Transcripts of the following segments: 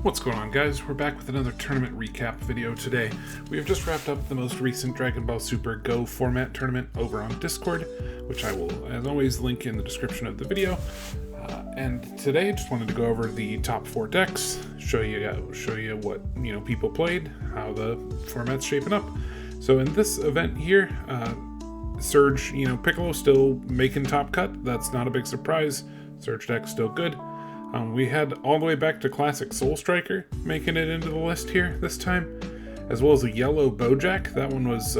What's going on, guys? We're back with another tournament recap video today. We have just wrapped up the most recent Dragon Ball Super Go format tournament over on Discord, which I will, as always, link in the description of the video. And today, just wanted to go over the top 4 decks, show you what people played, how the format's shaping up. So in this event here, Surge, Piccolo still making top cut. That's not a big surprise. Surge deck's still good. We had all the way back to Classic Soul Striker making it into the list here this time, as well as a yellow Bojack. That one was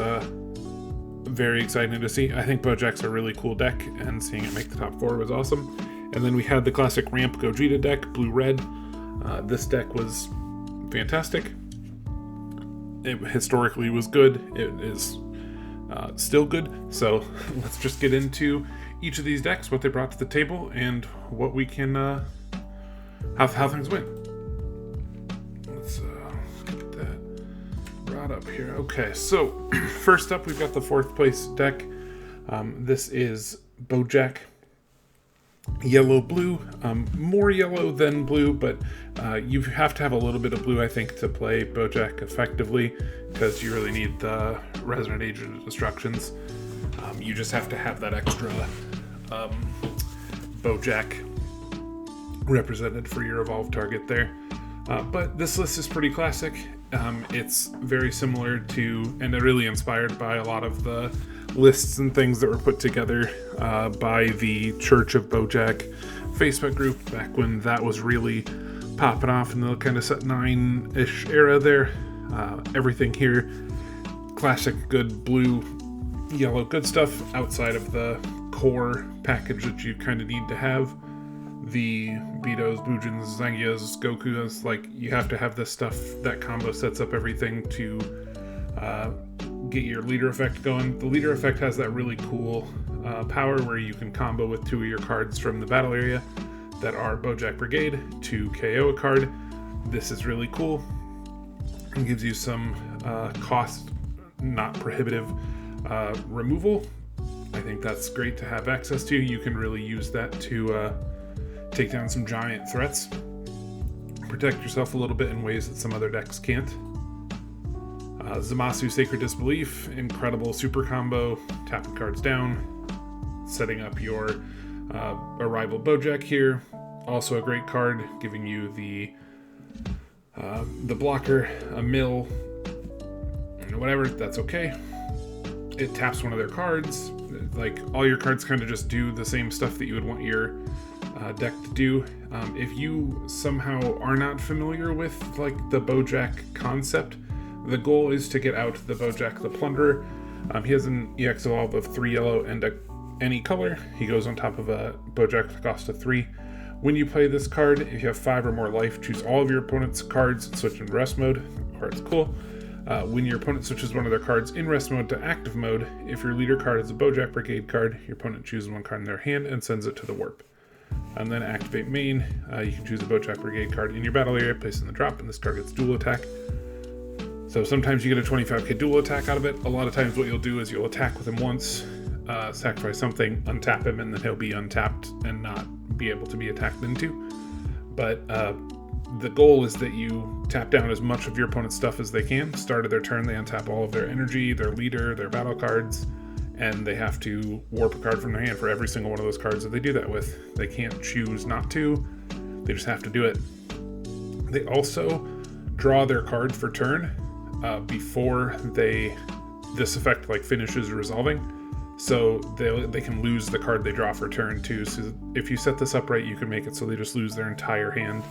very exciting to see. I think Bojack's a really cool deck, and seeing it make the top 4 was awesome. And then we had the classic Ramp Gogeta deck, blue-red. This deck was fantastic. It historically was good. It is still good. So let's just get into each of these decks, what they brought to the table, and what we can... How things went. Let's get that brought up here. Okay, so first up we've got the 4th place deck. This is Bojack, yellow-blue. More yellow than blue, but you have to have a little bit of blue, I think, to play Bojack effectively, because you really need the Resonant Agent of Destructions. You just have to have that extra Bojack represented for your evolved target there. But this list is pretty classic. It's very similar to, and really inspired by a lot of the lists and things that were put together by the Church of Bojack Facebook group back when that was really popping off in the kind of set 9-ish era there. Everything here, classic, good, blue, yellow, good stuff outside of the core package that you kind of need to have. The Betos, Bujins, Zangias, Gokus, you have to have this stuff. That combo sets up everything to get your leader effect going. The leader effect has that really cool power where you can combo with 2 of your cards from the battle area that are Bojack Brigade to KO a card. This is really cool. It gives you some cost, not prohibitive, removal. I think that's great to have access to. You can really use that to take down some giant threats, protect yourself a little bit in ways that some other decks can't. Zamasu, Sacred Disbelief, incredible super combo, tapping cards down, setting up your Arrival Bojack here. Also a great card, giving you the blocker, a mill, whatever, that's okay. It taps one of their cards. All your cards kind of just do the same stuff that you would want your deck to do. If you somehow are not familiar with the Bojack concept, the goal is to get out the Bojack the Plunderer. He has an EX evolve of 3 yellow and any color. He goes on top of a Bojack that costs 3. When you play this card, if you have 5 or more life, choose all of your opponent's cards and switch into rest mode. The card's cool. When your opponent switches one of their cards in rest mode to active mode, if your leader card is a Bojack Brigade card, your opponent chooses one card in their hand and sends it to the warp. And then activate main, you can choose a Bojack Brigade card in your battle area, place in the drop, and this card gets dual attack. So sometimes you get a 25k dual attack out of it. A lot of times what you'll do is you'll attack with him once, sacrifice something, untap him, and then he'll be untapped and not be able to be attacked into. But the goal is that you tap down as much of your opponent's stuff as they can. Start of their turn, they untap all of their energy, their leader, their battle cards, and they have to warp a card from their hand for every single one of those cards that they do that with. They can't choose not to, they just have to do it. They also draw their card for turn before this effect finishes resolving. So they can lose the card they draw for turn too. So if you set this up right, you can make it so they just lose their entire hand,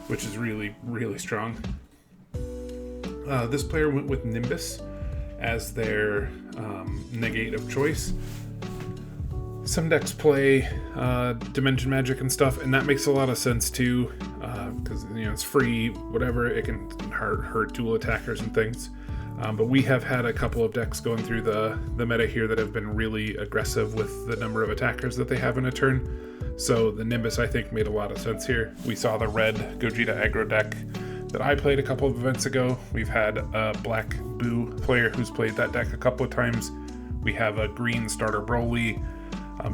which is really, really strong. This player went with Nimbus as their negate of choice. Some decks play Dimension Magic and stuff, and that makes a lot of sense too, because it's free, whatever, it can hurt dual attackers and things. But we have had a couple of decks going through the meta here that have been really aggressive with the number of attackers that they have in a turn. So the Nimbus, I think, made a lot of sense here. We saw the red Gogeta aggro deck that I played a couple of events ago. We've had a black Boo player who's played that deck a couple of times. We have a green starter Broly.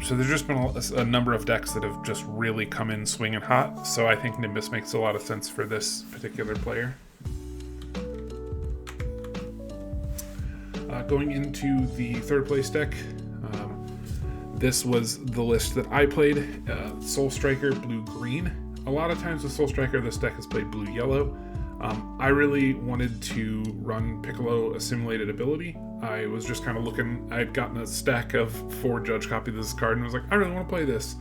So there's just been a number of decks that have just really come in swinging hot, so I think Nimbus makes a lot of sense for this particular player. Going into the third place deck, this was the list that I played. Soul Striker, blue-green. A lot of times with Soul Striker, this deck is played blue-yellow. I really wanted to run Piccolo Assimilated Ability. I was just kind of looking, I'd gotten a stack of 4 judge copies of this card, and I was like, I really want to play this.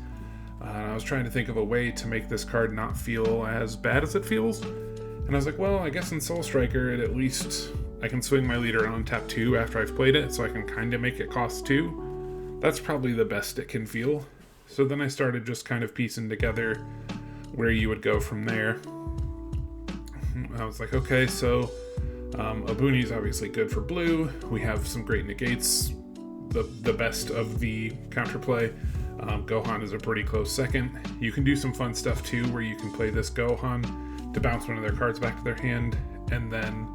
And I was trying to think of a way to make this card not feel as bad as it feels. And I was like, well, I guess in Soul Striker, at least I can swing my leader on tap 2 after I've played it, so I can kind of make it cost 2. That's probably the best it can feel. So then I started just kind of piecing together where you would go from there. I was like, okay, so Abuni is obviously good for blue. We have some great negates, the best of the counterplay. Gohan is a pretty close second. You can do some fun stuff too, where you can play this Gohan to bounce one of their cards back to their hand, and then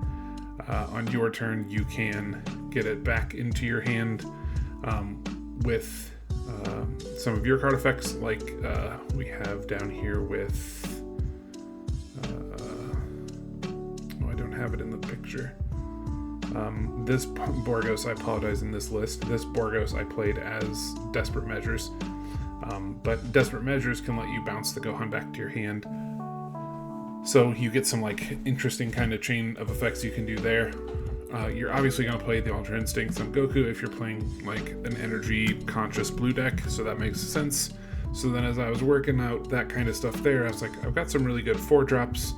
on your turn you can get it back into your hand with some of your card effects, like we have down here with I don't have it in the picture. This Borgos, I apologize, in this list, this Borgos I played as Desperate Measures, but Desperate Measures can let you bounce the Gohan back to your hand, so you get some like interesting kind of chain of effects you can do there. You're obviously going to play the Ultra Instincts on Goku if you're playing like an energy conscious blue deck, so that makes sense. So then as I was working out that kind of stuff there, I was like, I've got some really good 4-drops.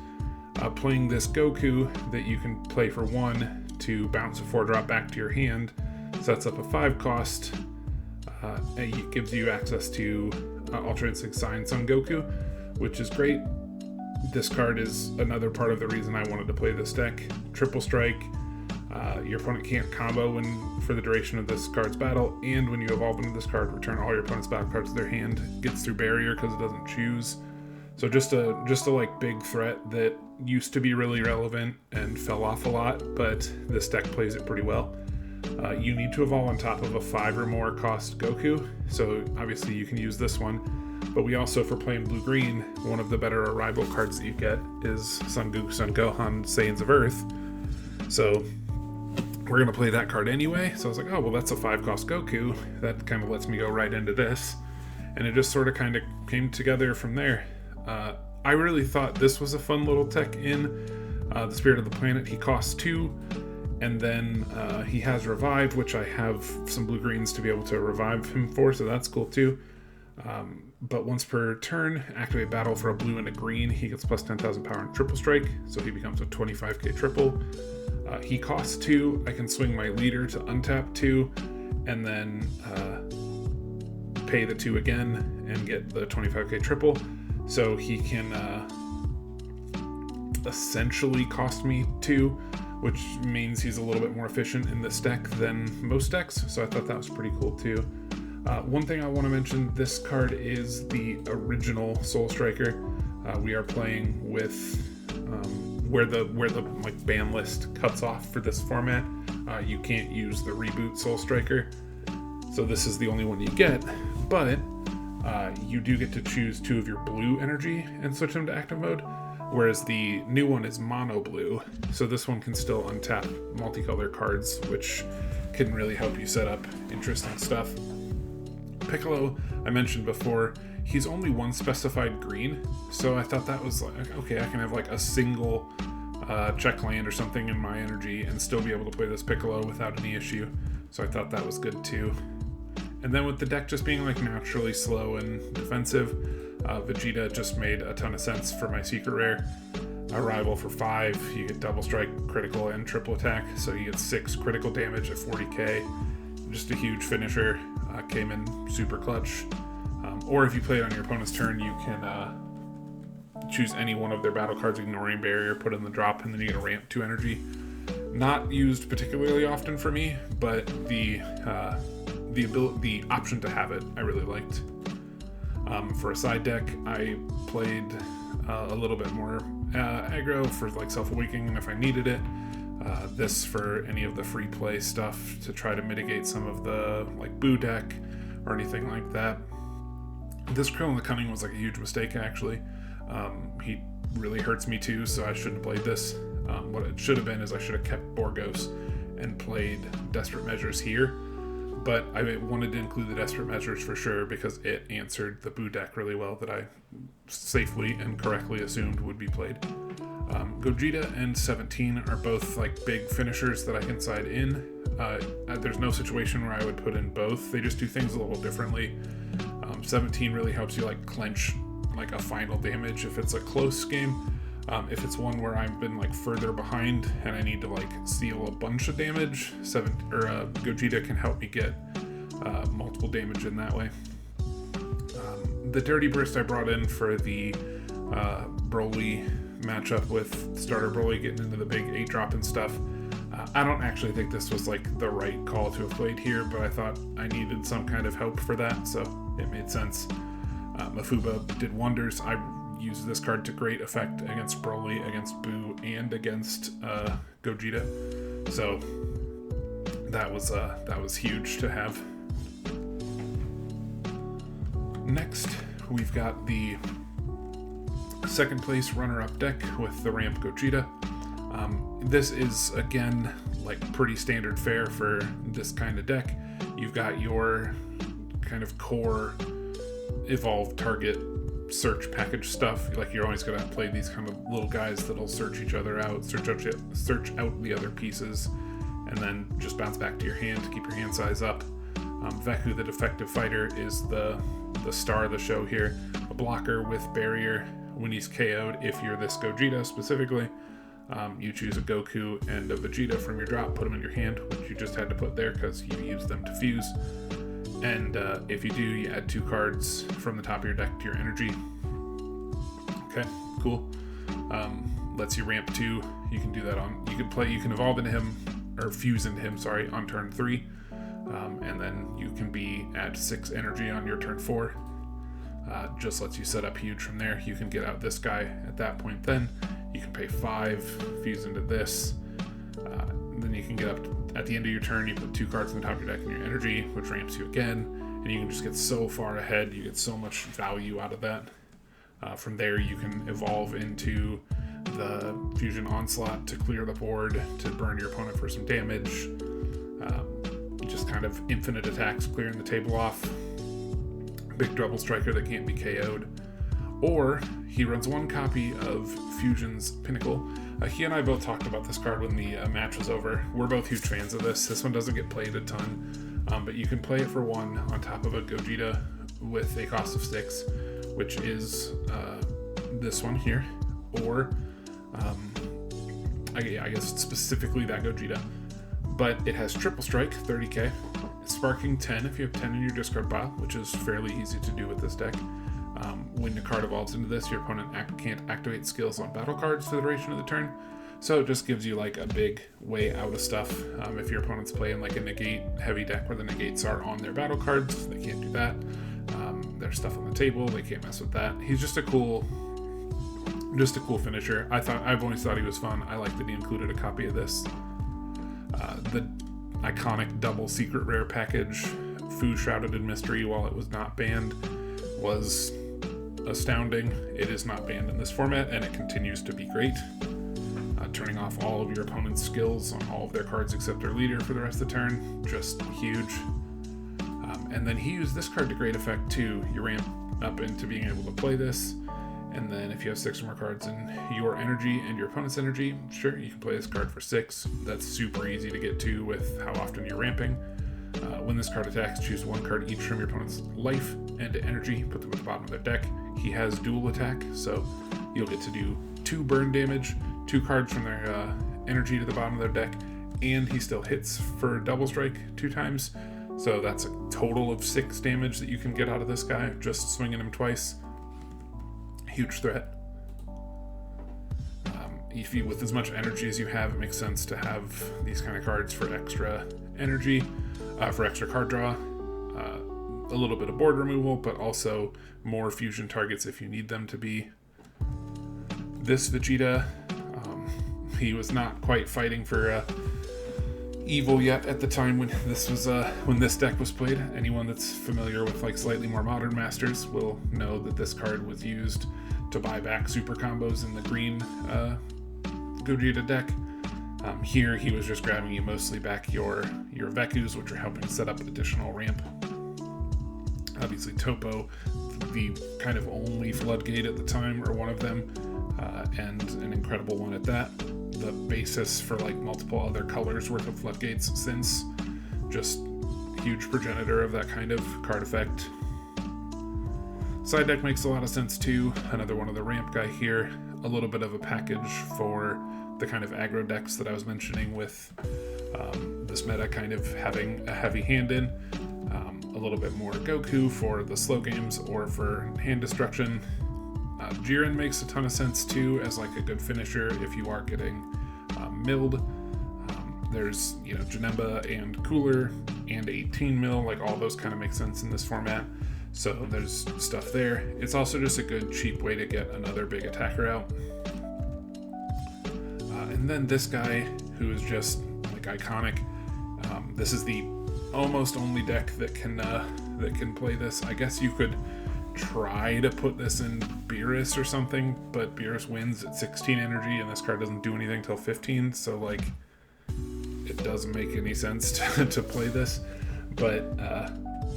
Playing this Goku that you can play for 1 to bounce a 4-drop back to your hand sets up a 5 cost. It gives you access to Ultra Instinct Sign Son Goku, which is great. This card is another part of the reason I wanted to play this deck. Triple Strike. Your opponent can't combo for the duration of this card's battle, and when you evolve into this card, return all your opponent's battle cards to their hand. Gets through barrier because it doesn't choose. So just a like big threat that used to be really relevant and fell off a lot, but this deck plays it pretty well. You need to evolve on top of a 5 or more cost Goku, so obviously you can use this one. But we also, for playing blue-green, one of the better arrival cards that you get is Son Goku, Son Gohan, Saiyans of Earth. So we're going to play that card anyway. So I was like, oh, well, that's a 5-cost Goku. That kind of lets me go right into this. And it just sort of kind of came together from there. I really thought this was a fun little tech in the Spirit of the Planet. He costs 2, and then he has Revive, which I have some blue-greens to be able to revive him for, so that's cool too. But once per turn, activate battle for a blue and a green. He gets plus 10,000 power and Triple Strike, so he becomes a 25k triple. He costs 2. I can swing my leader to untap 2, and then pay the 2 again and get the 25k triple. So he can essentially cost me 2, which means he's a little bit more efficient in this deck than most decks. So I thought that was pretty cool too. One thing I want to mention, this card is the original Soul Striker. We are playing with where the like ban list cuts off for this format. You can't use the reboot Soul Striker, so this is the only one you get. But you do get to choose 2 of your blue energy and switch them to active mode, whereas the new one is mono blue, so this one can still untap multicolor cards, which can really help you set up interesting stuff. Piccolo, I mentioned before, he's only 1 specified green, so I thought that was like, okay, I can have like a single check land or something in my energy and still be able to play this Piccolo without any issue, so I thought that was good too. And then with the deck just being like naturally slow and defensive, Vegeta just made a ton of sense for my secret rare. Arrival for 5, you get double strike, critical, and triple attack, so you get 6 critical damage at 40k. Just a huge finisher. Came in super clutch. Or if you play it on your opponent's turn, you can choose any one of their battle cards, ignoring barrier, put in the drop, and then you get a ramp 2 energy. Not used particularly often for me, but the option to have it I really liked. For a side deck, I played a little bit more aggro for like self-awakening if I needed it. This for any of the free play stuff to try to mitigate some of the like Boo deck or anything like that. This Krill and the Cunning was like a huge mistake, actually. He really hurts me too, so I shouldn't have played this. What it should have been is I should have kept Borgos and played Desperate Measures here. But I wanted to include the Desperate Measures for sure because it answered the Boo deck really well that I safely and correctly assumed would be played. Gogeta and 17 are both like big finishers that I can side in. There's no situation where I would put in both. They just do things a little differently. 17 really helps you like clench like a final damage if it's a close game. If it's one where I've been like further behind and I need to like seal a bunch of damage, Gogeta can help me get multiple damage in that way. The Dirty Burst I brought in for the Broly matchup with Starter Broly getting into the big 8-drop and stuff. I don't actually think this was like the right call to have played here, but I thought I needed some kind of help for that, so it made sense. Mafuba did wonders. I used this card to great effect against Broly, against Boo, and against Gogeta, so that was huge to have. Next, we've got the second place runner-up deck with the Ramp Gogeta. This is, again, like pretty standard fare for this kind of deck. You've got your kind of core evolve target search package stuff. Like you're always going to play these kind of little guys that'll search each other out, search out the other pieces, and then just bounce back to your hand to keep your hand size up. Veku, the defective fighter, is the star of the show here. A blocker with barrier when he's KO'd. If you're this Gogeta specifically, you choose a Goku and a Vegeta from your drop, put them in your hand, which you just had to put there because you used them to fuse. And if you do, you add 2 cards from the top of your deck to your energy. Okay, cool. Lets you ramp 2. You can do that you can evolve into him, or fuse into him, sorry, on turn 3. And then you can add 6 energy on your turn 4. Just lets you set up huge from there. You can get out this guy at that point then. You can pay 5, fuse into this. Then you can get up at the end of your turn, you put 2 cards on the top of your deck and your energy, which ramps you again. And you can just get so far ahead. You get so much value out of that. From there, you can evolve into the Fusion Onslaught to clear the board, to burn your opponent for some damage. Just kind of infinite attacks, clearing the table off. Big double striker that can't be KO'd. Or he runs 1 copy of Fusion's Pinnacle. He and I both talked about this card when the match was over. We're both huge fans of this. This one doesn't get played a ton, but you can play it for 1 on top of a Gogeta with a cost of 6, which is this one here, or I guess specifically that Gogeta. But it has Triple Strike, 30k, Sparking 10 if you have 10 in your discard pile, which is fairly easy to do with this deck. When the card evolves into this, your opponent can't activate skills on battle cards for the duration of the turn, so it just gives you like a big way out of stuff. If your opponent's playing like a negate heavy deck where the negates are on their battle cards, they can't do that. There's stuff on the table, they can't mess with that. He's just a cool finisher. I've always thought he was fun. I like that he included a copy of this. The iconic double secret rare package, Fu Shrouded in Mystery, while it was not banned, was astounding. It is not banned in this format, and it continues to be great. Turning off all of your opponent's skills on all of their cards except their leader for the rest of the turn, just huge. And then he used this card to great effect too. You ramp up into being able to play this, and then if you have 6 or more cards in your energy and your opponent's energy, sure, you can play this card for 6. That's super easy to get to with how often you're ramping. When this card attacks, choose 1 card each from your opponent's life and energy, put them at the bottom of their deck. He has dual attack, so you'll get to do 2 burn damage, 2 cards from their energy to the bottom of their deck, and he still hits for double strike 2 times. So that's a total of 6 damage that you can get out of this guy, just swinging him twice. Huge threat. If you, with as much energy as you have, it makes sense to have these kind of cards for extra energy, for extra card draw, a little bit of board removal, but also more fusion targets if you need them to be. This Vegeta, he was not quite fighting for evil yet at the time when this deck was played. Anyone that's familiar with like slightly more modern Masters will know that this card was used to buy back super combos in the green Gogeta deck. Here he was just grabbing you mostly back your Vekus, which are helping set up additional ramp. Obviously Topo, the kind of only floodgate at the time, or one of them, and an incredible one at that. The basis for like multiple other colors worth of floodgates since. Just huge progenitor of that kind of card effect. Side deck makes a lot of sense too. Another one of the ramp guy here. A little bit of a package for the kind of aggro decks that I was mentioning with this meta kind of having a heavy hand in. A little bit more Goku for the slow games or for hand destruction. Jiren makes a ton of sense too as like a good finisher if you are getting milled. There's Janemba and Cooler and 18 mil, like all those kind of make sense in this format. So there's stuff there. It's also just a good cheap way to get another big attacker out. And then this guy who is just like iconic. This is the almost only deck that can play this. I guess you could try to put this in Beerus or something, but Beerus wins at 16 energy and this card doesn't do anything till 15, so like it doesn't make any sense to play this. But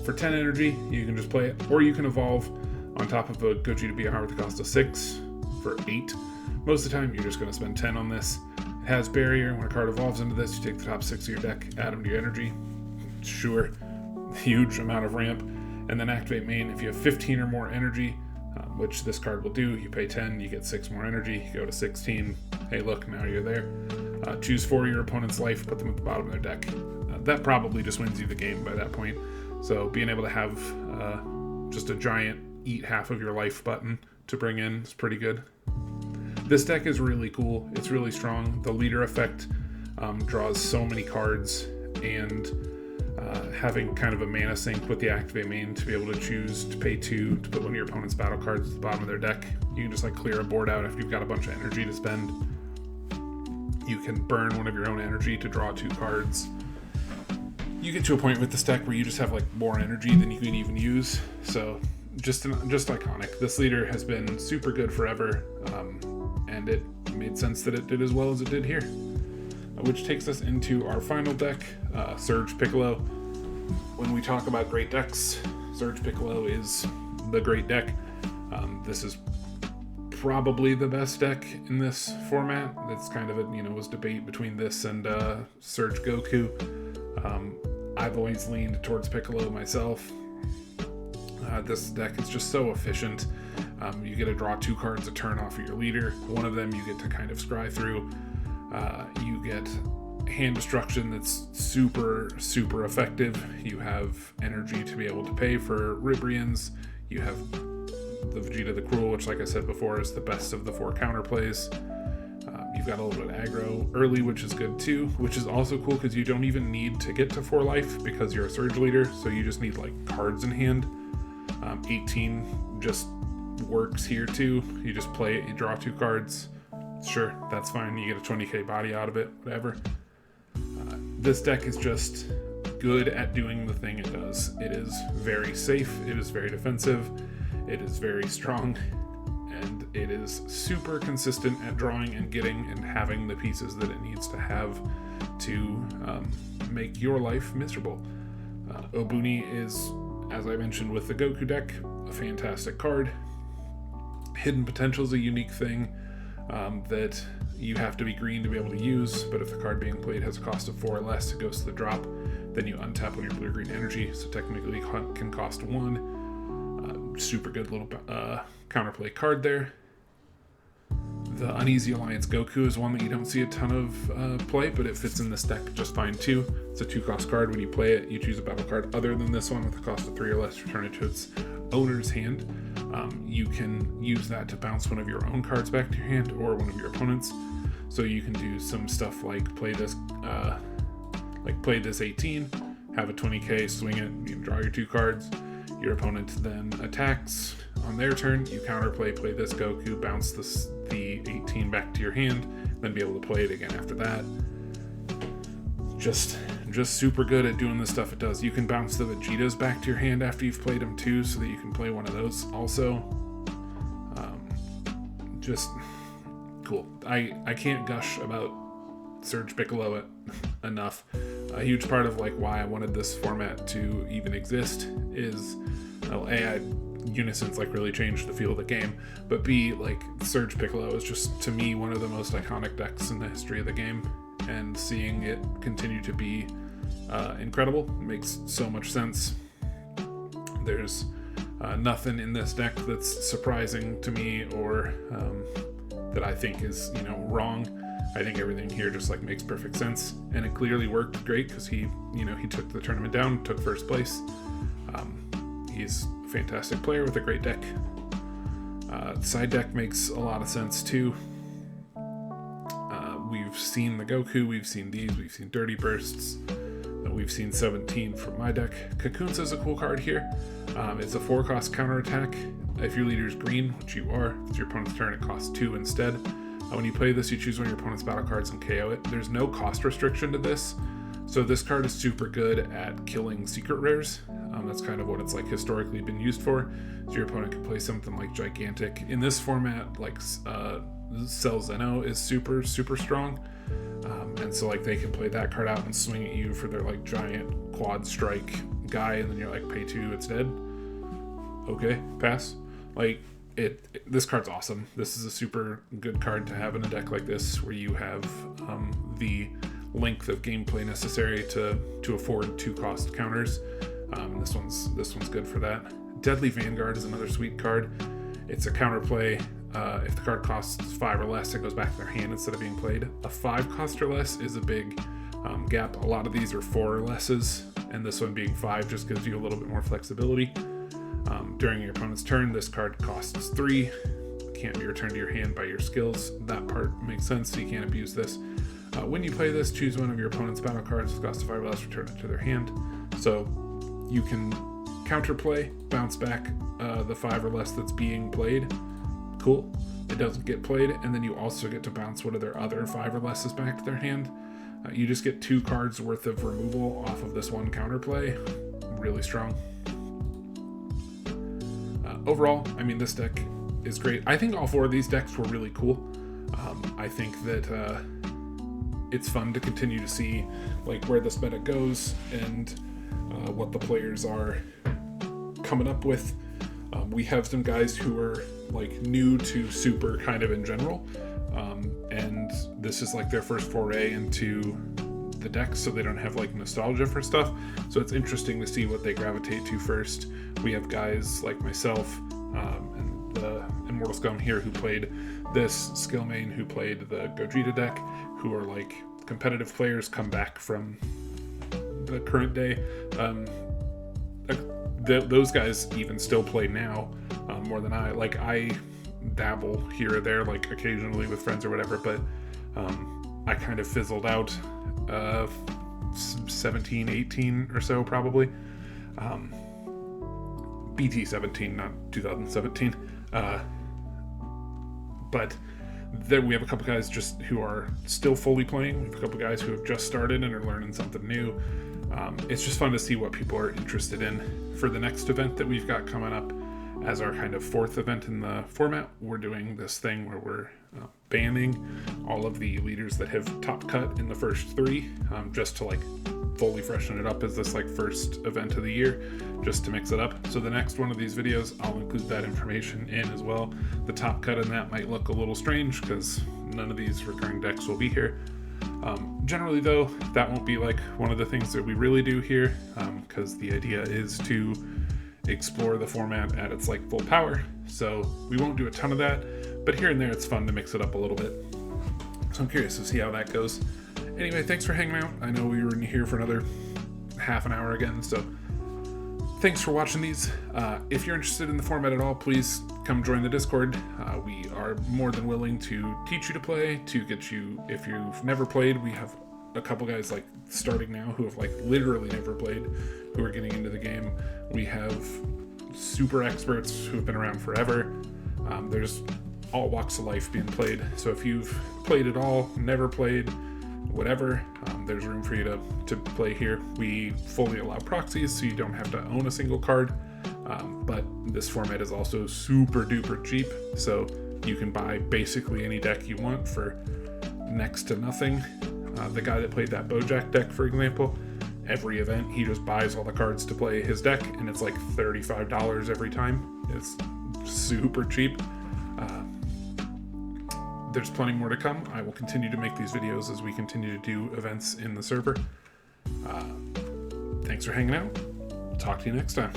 for 10 energy you can just play it, or you can evolve on top of a Gogeta BR with the cost of 6 for 8. Most of the time you're just going to spend 10 on this. It has barrier. When a card evolves into this, you take the top 6 of your deck, add them to your energy. Sure, huge amount of ramp. And then activate main. If you have 15 or more energy, which this card will do, you pay 10, you get 6 more energy, you go to 16. Hey look, now you're there. Choose 4 of your opponent's life, put them at the bottom of their deck. That probably just wins you the game by that point. So being able to have just a giant eat half of your life button to bring in is pretty good. This deck is really cool. It's really strong. The leader effect draws so many cards, and having kind of a mana sink with the activate main to be able to choose to pay 2 to put one of your opponent's battle cards at the bottom of their deck. You can just like clear a board out if you've got a bunch of energy to spend. You can burn one of your own energy to draw 2 cards. You get to a point with this deck where you just have like more energy than you can even use. So just iconic. This leader has been super good forever, and it made sense that it did as well as it did here. Which takes us into our final deck, Surge Piccolo. When we talk about great decks, Surge Piccolo is the great deck. This is probably the best deck in this format. It's kind of a was debate between this and Surge Goku. I've always leaned towards Piccolo myself. This deck is just so efficient. You get to draw 2 cards a turn off of your leader. One of them you get to kind of scry through. You get hand destruction that's super effective. You have energy to be able to pay for Ribrians. You have the Vegeta the Cruel, which like I said before is the best of the 4 counterplays. You've got a little bit of aggro early, which is good too, which is also cool because you don't even need to get to 4 life because you're a Surge leader, so you just need like cards in hand. 18 just works here too. You just play it, you draw 2 cards. Sure, that's fine. You get a 20k body out of it, whatever. This deck is just good at doing the thing it does. It is very safe, it is very defensive, it is very strong, and it is super consistent at drawing and getting and having the pieces that it needs to have to make your life miserable. Obuni is, as I mentioned with the Goku deck, a fantastic card. Hidden Potential is a unique thing that you have to be green to be able to use, but if the card being played has a cost of 4 or less, it goes to the drop. Then you untap when your blue-green energy, so technically it can cost 1. Super good little counterplay card there. The Uneasy Alliance Goku is one that you don't see a ton of play, but it fits in this deck just fine too. It's a 2-cost card. When you play it, you choose a battle card other than this one with a cost of 3 or less, return it to its owner's hand. You can use that to bounce one of your own cards back to your hand or one of your opponent's. So you can do some stuff like play this 18, have a 20k, swing it, you draw your 2 cards. Your opponent then attacks on their turn. You counterplay, play this Goku, bounce the 18 back to your hand, then be able to play it again after that. just super good at doing the stuff it does. You can bounce the Vegetas back to your hand after you've played them too, so that you can play one of those also. Just cool. I can't gush about Surge Piccolo enough. A huge part of like why I wanted this format to even exist is, well, Unison's like really changed the feel of the game, but B, like Surge Piccolo is just to me one of the most iconic decks in the history of the game, and seeing it continue to be incredible makes so much sense. There's nothing in this deck that's surprising to me or that I think is, wrong. I think everything here just like makes perfect sense, and it clearly worked great because he took the tournament down, took first place. He's a fantastic player with a great deck. Side deck makes a lot of sense too. We've seen the Goku, we've seen these, we've seen Dirty Bursts, we've seen 17 from my deck. Cocoons is a cool card here. It's a 4-cost counterattack. If your leader is green, which you are, it's your opponent's turn, it costs 2 instead. When you play this, you choose one of your opponent's battle cards and KO it. There's no cost restriction to this, so this card is super good at killing secret rares. That's kind of what it's like historically been used for. So your opponent can play something like Gigantic. In this format, like Cell Zeno is super, super strong. And so like they can play that card out and swing at you for their like giant quad strike guy, and then you're like, pay 2, it's dead. Okay, pass. Like, this card's awesome. This is a super good card to have in a deck like this, where you have the length of gameplay necessary to afford 2-cost counters. This one's good for that. Deadly Vanguard is another sweet card. It's a counterplay. If the card costs 5 or less, it goes back to their hand instead of being played. A 5-cost or less is a big gap. A lot of these are 4 or lesses, and this one being 5 just gives you a little bit more flexibility. During your opponent's turn, this card costs 3. Can't be returned to your hand by your skills. That part makes sense, so you can't abuse this. When you play this, choose one of your opponent's battle cards with cost 5 or less, return it to their hand. So you can counterplay, bounce back the 5 or less that's being played. Cool. It doesn't get played, and then you also get to bounce one of their other 5 or lesses back to their hand. You just get 2 cards worth of removal off of this one counterplay. Really strong. Overall, I mean, this deck is great. I think all 4 of these decks were really cool. I think that it's fun to continue to see like where this meta goes and what the players are coming up with. We have some guys who are like new to Super kind of in general, and this is like their first foray into the deck, so they don't have like nostalgia for stuff. So it's interesting to see what they gravitate to first. We have guys like myself and the Immortal Scum here who played this skill main, who played the Gogeta deck, who are like competitive players, come back from the current day. Those guys even still play now more than I. Like, I dabble here or there, like occasionally with friends or whatever, but I kind of fizzled out 17, 18 or so probably. BT 17, not 2017. But then we have a couple guys just who are still fully playing. We have a couple guys who have just started and are learning something new. It's just fun to see what people are interested in. For the next event that we've got coming up as our kind of 4th event in the format, we're doing this thing where we're banning all of the leaders that have top cut in the first 3, just to like fully freshen it up as this like first event of the year, just to mix it up. So the next one of these videos, I'll include that information in as well. The top cut in that might look a little strange because none of these recurring decks will be here. Generally though, that won't be like one of the things that we really do here, because the idea is to explore the format at its like full power. So we won't do a ton of that, but here and there it's fun to mix it up a little bit. So I'm curious to see how that goes. Anyway, thanks for hanging out. I know we were in here for another half an hour again, so thanks for watching these. If you're interested in the format at all, please come join the Discord. We are more than willing to teach you to play, to get you, if you've never played, we have a couple guys like starting now who have like literally never played, who are getting into the game. We have super experts who have been around forever. There's all walks of life being played. So if you've played at all, never played, whatever. There's room for you to play here. We fully allow proxies, so you don't have to own a single card. But this format is also super duper cheap, so you can buy basically any deck you want for next to nothing. The guy that played that Bojack deck, for example, every event he just buys all the cards to play his deck, and it's like $35 every time. It's super cheap. There's plenty more to come. I will continue to make these videos as we continue to do events in the server. Thanks for hanging out. Talk to you next time.